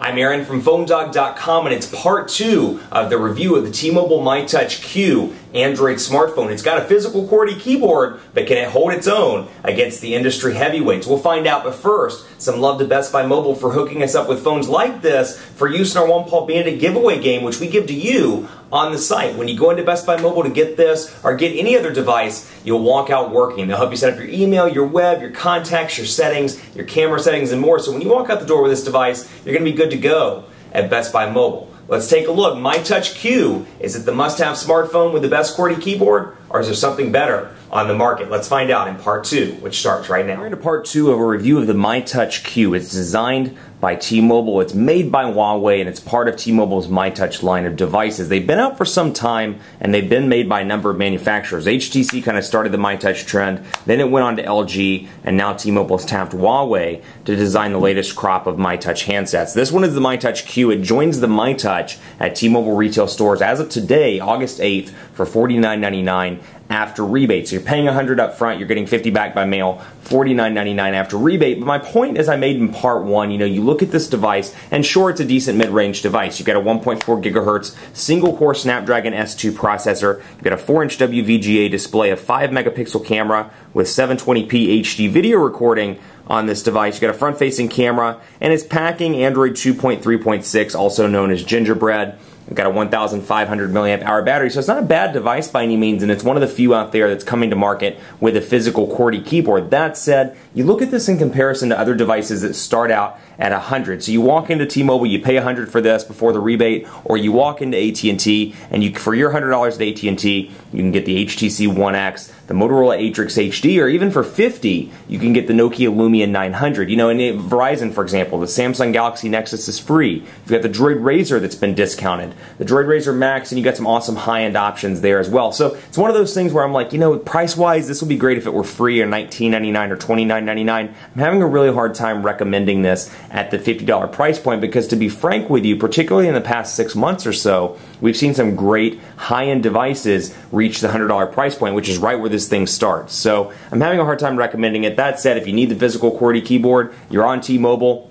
I'm Aaron from PhoneDog.com, and it's part 2 of the review of the T-Mobile myTouch Q Android smartphone. It's got a physical QWERTY keyboard, but can it hold its own against the industry heavyweights? We'll find out, but first, some love to Best Buy Mobile for hooking us up with phones like this for use in our One Paw Bandit giveaway game, which we give to you on the site. When you go into Best Buy Mobile to get this or get any other device, you'll walk out working. They'll help you set up your email, your web, your contacts, your settings, your camera settings, and more. So when you walk out the door with this device, you're going to be good to go at Best Buy Mobile. Let's take a look. myTouch Q, is it the must-have smartphone with the best QWERTY keyboard, or is there something better on the market? Let's find out in part 2, which starts right now. We're into part 2 of a review of the myTouch Q. It's designed by T-Mobile, it's made by Huawei, and it's part of T-Mobile's myTouch line of devices. They've been out for some time, and they've been made by a number of manufacturers. HTC kind of started the myTouch trend, then it went on to LG, and now T-Mobile's tapped Huawei to design the latest crop of myTouch handsets. This one is the myTouch Q. It joins the myTouch at T-Mobile retail stores as of today, August 8th, for $49.99 after rebate. So you're paying $100 up front, you're getting $50 back by mail, $49.99 after rebate. But my point, as I made in part 1, you look at this device, and sure, it's a decent mid-range device. You've got a 1.4 gigahertz single-core Snapdragon S2 processor. You've got a 4-inch WVGA display, a 5-megapixel camera with 720p HD video recording on this device. You've got a front-facing camera, and it's packing Android 2.3.6, also known as Gingerbread. We've got a 1,500 milliamp hour battery, so it's not a bad device by any means, and it's one of the few out there that's coming to market with a physical QWERTY keyboard. That said, you look at this in comparison to other devices that start out at $100. So you walk into T-Mobile, you pay $100 for this before the rebate, or you walk into AT&T, and for your $100 at AT&T, you can get the HTC One S, the Motorola Atrix HD, or even for $50, you can get the Nokia Lumia 900. In Verizon, for example, the Samsung Galaxy Nexus is free. You've got the Droid Razr that's been discounted, the Droid Razr Max, and you got some awesome high-end options there as well. So it's one of those things where I'm like, price-wise, this would be great if it were free or $19.99 or $29.99. I'm having a really hard time recommending this at the $50 price point because, to be frank with you, particularly in the past 6 months or so, we've seen some great high-end devices reach the $100 price point, which is right where this thing starts. So I'm having a hard time recommending it. That said, if you need the physical QWERTY keyboard, you're on T-Mobile,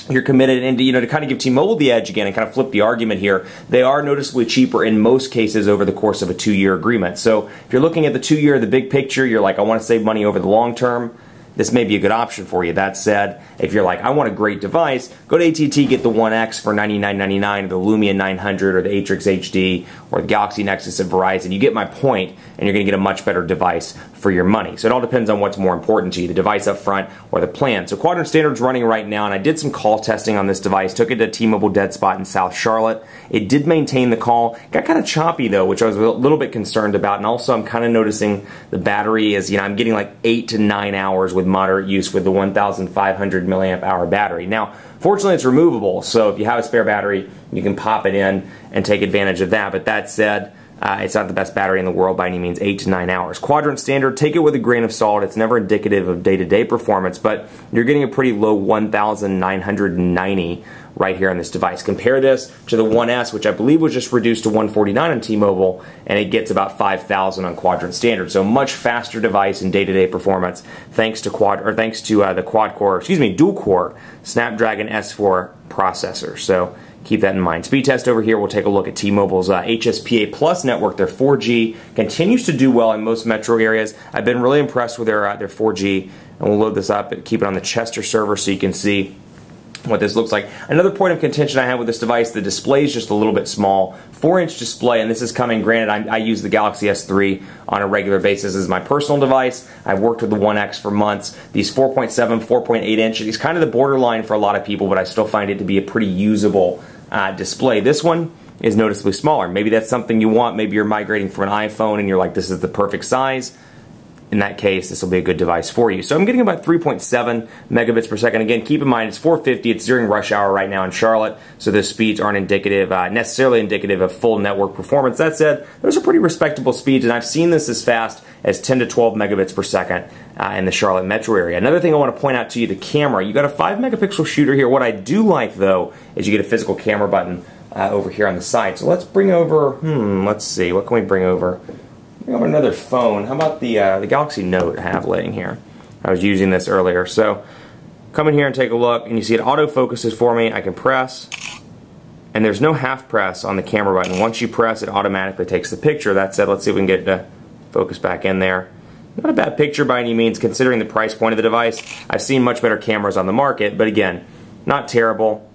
you're committed, and to kind of give T-Mobile the edge again and kind of flip the argument here, they are noticeably cheaper in most cases over the course of a 2-year agreement. So if you're looking at the 2-year, the big picture, you're like, I want to save money over the long term, this may be a good option for you. That said, if you're like, I want a great device, go to AT&T, get the One X for $99.99, or the Lumia 900, or the Atrix HD, or the Galaxy Nexus at Verizon. You get my point, and you're going to get a much better device for your money. So it all depends on what's more important to you, the device up front or the plan. So Quadrant Standard's running right now, and I did some call testing on this device, took it to T-Mobile Dead Spot in South Charlotte. It did maintain the call. Got kind of choppy though, which I was a little bit concerned about, and also I'm kind of noticing the battery is, I'm getting like 8 to 9 hours with moderate use with the 1,500 milliamp hour battery. Now, fortunately, it's removable, so if you have a spare battery, you can pop it in and take advantage of that. But that said, it's not the best battery in the world by any means, 8 to 9 hours. Quadrant Standard, take it with a grain of salt. It's never indicative of day-to-day performance, but you're getting a pretty low 1,990 right here on this device. Compare this to the One S, which I believe was just reduced to 149 on T-Mobile, and it gets about 5,000 on Quadrant Standard. So much faster device in day-to-day performance, thanks to the dual-core Snapdragon S4 processor. So keep that in mind. Speed test over here, we'll take a look at T-Mobile's HSPA Plus network. Their 4G continues to do well in most metro areas. I've been really impressed with their 4G, and we'll load this up and keep it on the Chester server so you can see what this looks like. Another point of contention I have with this device, the display is just a little bit small. 4-inch display, and this is coming, granted, I use the Galaxy S3 on a regular basis as my personal device. I've worked with the One X for months. These 4.7, 4.8 inch, it's kind of the borderline for a lot of people, but I still find it to be a pretty usable display. This one is noticeably smaller. Maybe that's something you want. Maybe you're migrating from an iPhone and you're like, this is the perfect size. In that case, this will be a good device for you. So I'm getting about 3.7 megabits per second. Again, keep in mind, it's 450. It's during rush hour right now in Charlotte, so those speeds aren't necessarily indicative of full network performance. That said, those are pretty respectable speeds, and I've seen this as fast as 10 to 12 megabits per second in the Charlotte metro area. Another thing I want to point out to you, the camera. You got a 5-megapixel shooter here. What I do like, though, is you get a physical camera button over here on the side. So let's bring over, let's see, what can we bring over? Bring over another phone. How about the Galaxy Note I have laying here? I was using this earlier. So come in here and take a look, and you see it auto focuses for me. I can press, And there's no half press on the camera button. Once you press, it automatically takes the picture. That said, let's see if we can get it to focus back in there. Not a bad picture by any means, considering the price point of the device. I've seen much better cameras on the market, but again, not terrible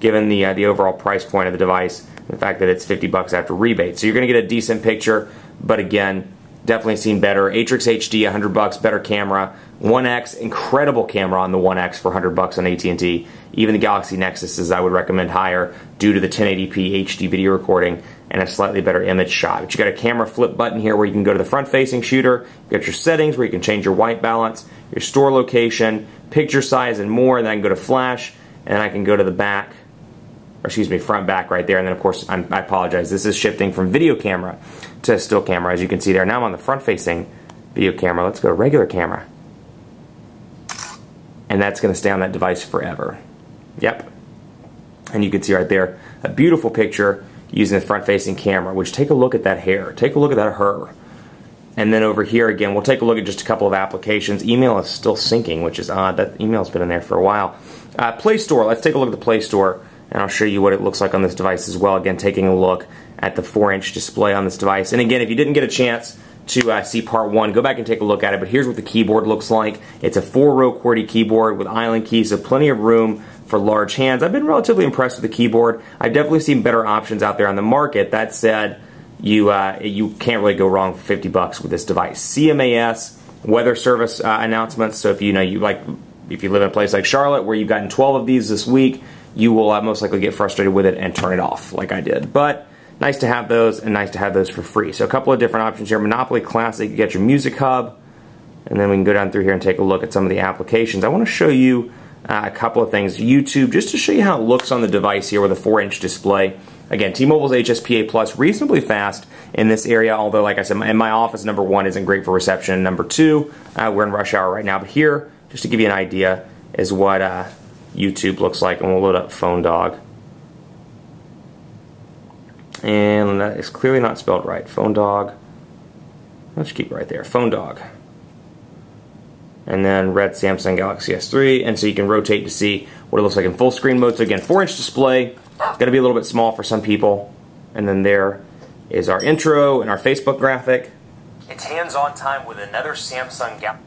given the overall price point of the device, and the fact that it's 50 bucks after rebate. So you're going to get a decent picture, but again, definitely seen better. Atrix HD, 100 bucks, better camera. 1X, incredible camera on the 1X for 100 bucks on AT&T. Even the Galaxy Nexuses I would recommend higher due to the 1080p HD video recording and a slightly better image shot. But you got a camera flip button here where you can go to the front-facing shooter. You got your settings where you can change your white balance, your store location, picture size, and more. And then I can go to flash, and then I can go to the back, or excuse me, front back right there. And then of course, I apologize, this is shifting from video camera to still camera, as you can see there. Now I'm on the front-facing video camera. Let's go to regular camera. And that's going to stay on that device forever. Yep. And you can see right there a beautiful picture using the front-facing camera, which, take a look at that hair. Take a look at that her. And then over here again, we'll take a look at just a couple of applications. Email is still syncing, which is odd. That email's been in there for a while. Play Store. Let's take a look at the Play Store, and I'll show you what it looks like on this device as well. Again, taking a look at the 4-inch display on this device. And again, if you didn't get a chance to see part 1, go back and take a look at it. But here's what the keyboard looks like. It's a 4-row QWERTY keyboard with island keys, so plenty of room for large hands. I've been relatively impressed with the keyboard. I've definitely seen better options out there on the market. That said, you can't really go wrong for 50 bucks with this device. CMAS weather service announcements. So if you live in a place like Charlotte where you've gotten 12 of these this week, you will most likely get frustrated with it and turn it off like I did. But nice to have those, and nice to have those for free. So a couple of different options here. Monopoly Classic, you get your music hub, and then we can go down through here and take a look at some of the applications. I want to show you a couple of things. YouTube, just to show you how it looks on the device here with a 4-inch display. Again, T-Mobile's HSPA Plus, reasonably fast in this area, although like I said, in my office, number 1 isn't great for reception. Number 2, we're in rush hour right now. But here, just to give you an idea, is what YouTube looks like, and we'll load up Phone Dog. And that is clearly not spelled right. Phone Dog. Let's keep it right there. Phone Dog. And then red Samsung Galaxy S3. And so you can rotate to see what it looks like in full screen mode. So again, 4-inch display. Going to be a little bit small for some people. And then there is our intro and our Facebook graphic. It's hands-on time with another Samsung Galaxy.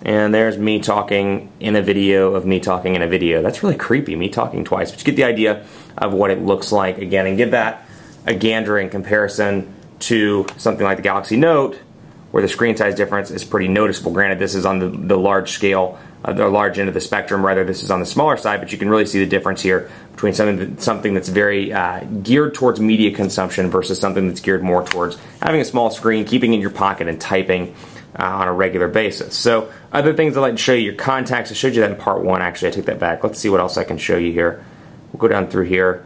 And there's me talking in a video of me talking in a video. That's really creepy, me talking twice. But you get the idea of what it looks like again, and give that a gander in comparison to something like the Galaxy Note, where the screen size difference is pretty noticeable. Granted, this is on the large scale, the large end of the spectrum, rather this is on the smaller side, but you can really see the difference here between something that's very geared towards media consumption versus something that's geared more towards having a small screen, keeping it in your pocket, and typing on a regular basis. So other things I'd like to show you, your contacts. I showed you that in part 1, actually. I take that back. Let's see what else I can show you here. We'll go down through here.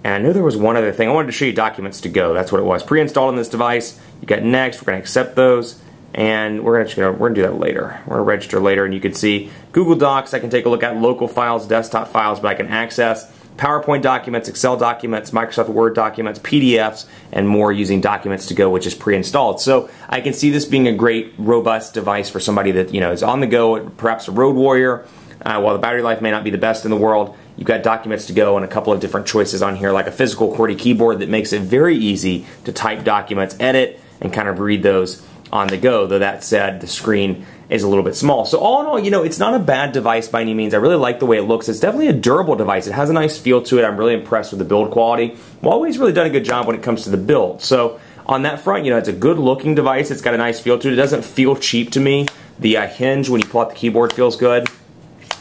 And I knew there was one other thing. I wanted to show you documents to go. That's what it was. Pre-installed on this device. You got next. We're going to accept those. And we're going to do that later. We're going to register later. And you can see Google Docs. I can take a look at local files, desktop files, but I can access PowerPoint documents, Excel documents, Microsoft Word documents, PDFs, and more using Documents to Go, which is pre-installed. So I can see this being a great, robust device for somebody that is on the go, perhaps a road warrior. While the battery life may not be the best in the world, you've got Documents to Go and a couple of different choices on here, like a physical QWERTY keyboard that makes it very easy to type documents, edit, and kind of read those on the go. Though that said, the screen is a little bit small. So all in all, it's not a bad device by any means. I really like the way it looks. It's definitely a durable device. It has a nice feel to it. I'm really impressed with the build quality. Huawei's really done a good job when it comes to the build. So on that front, it's a good looking device. It's got a nice feel to it. It doesn't feel cheap to me. The hinge, when you pull out the keyboard, feels good.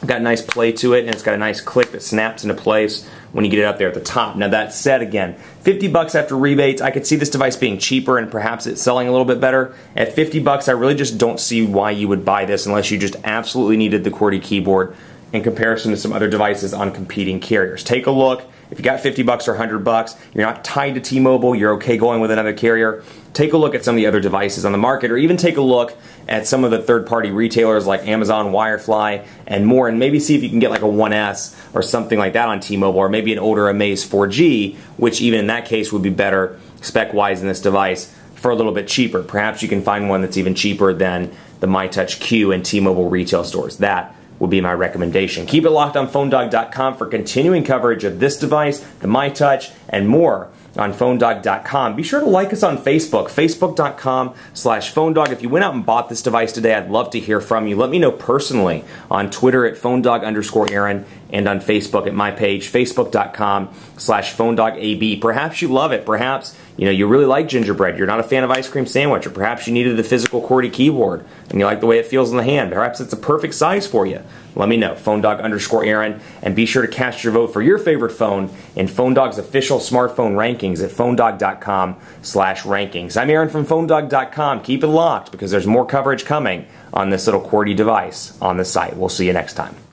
Got a nice play to it, and it's got a nice click that snaps into place when you get it up there at the top. Now that said, again, 50 bucks after rebates, I could see this device being cheaper and perhaps it's selling a little bit better. At 50 bucks, I really just don't see why you would buy this unless you just absolutely needed the QWERTY keyboard in comparison to some other devices on competing carriers. Take a look. If you got 50 bucks or 100 bucks, you're not tied to T-Mobile, you're okay going with another carrier, take a look at some of the other devices on the market, or even take a look at some of the third-party retailers like Amazon, Wirefly, and more, and maybe see if you can get like a One S or something like that on T-Mobile, or maybe an older Amaze 4G, which even in that case would be better spec-wise in this device for a little bit cheaper. Perhaps you can find one that's even cheaper than the myTouch Q in T-Mobile retail stores. That would be my recommendation. Keep it locked on PhoneDog.com for continuing coverage of this device, the myTouch, and more on PhoneDog.com. Be sure to like us on Facebook, Facebook.com/PhoneDog. If you went out and bought this device today, I'd love to hear from you. Let me know personally on Twitter at PhoneDog_Aaron and on Facebook at my page, Facebook.com/PhoneDogAB. Perhaps you love it. Perhaps you really like Gingerbread. You're not a fan of ice cream sandwich, or perhaps you needed the physical QWERTY keyboard and you like the way it feels in the hand. Perhaps it's a perfect size for you. Let me know, PhoneDog_Aaron, and be sure to cast your vote for your favorite phone in PhoneDog's official smartphone rankings at PhoneDog.com/rankings. I'm Aaron from PhoneDog.com. Keep it locked because there's more coverage coming on this little QWERTY device on the site. We'll see you next time.